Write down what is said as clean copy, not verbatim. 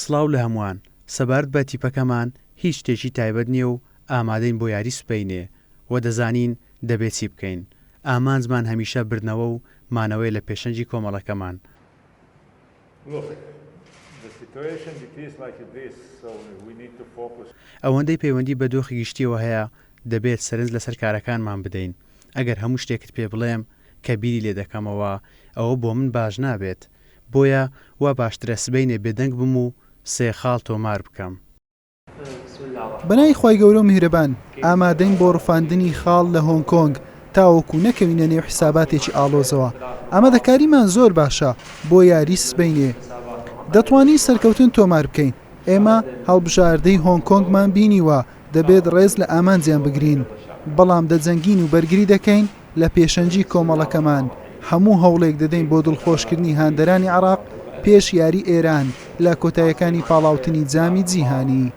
سڵاو لە هەمووان. سەبارەت بە تیپەکەمان هیچ شتێکی تایبەت نییە و ئامادەین بۆ یاری سبەینێ و دەزانین دەبێت چی بکەین. ئامانجمان هەمیشە بردنەوە و مانەوەی لە پێشەنجی کۆمەڵەکەمان. ئەوەندەی پەیوەندی بە دۆخی گشتیەوە هەیە دەبێت سەرنج لەسەر کارەکانمان بدەین. ئەگەر هەموو شتێکت پێ بڵێم کە بیری لێ دەکەمەوە ئەوە بۆ من باش نابێت. بۆیە وا باشترە سبەینێ بێدەنگ بم و سێ خاڵ تۆمار بکەم. بەنای خی گەورە و میهرەبان ئامادەین بۆ ڕفاندنی خاڵ لە هۆنگ کۆنگ تاوەکو نەکەوینە نێو حساباتێکی ئاڵۆزەوە. ئامادەکاریمان زۆر باشە بۆ یاری سبەینێ. دەتوانین سەرکەوتن تۆمار بکەین. ئێمە هەڵبژاردەی هۆنگ کۆنگمان بینیوە دەبێت ڕێز لە ئامانجیان بگرین. بەڵام دەجەنگین و بەرگری دەکەین لە پێشەنجی کۆمەڵەکەمان. هەموو هەوڵێک دەدەین بۆ دڵخۆشکردنی هاندەرانی عێراق پێش یاری ئێران لە کۆتاییەکانی پاڵاوتنی جامی جیهانی.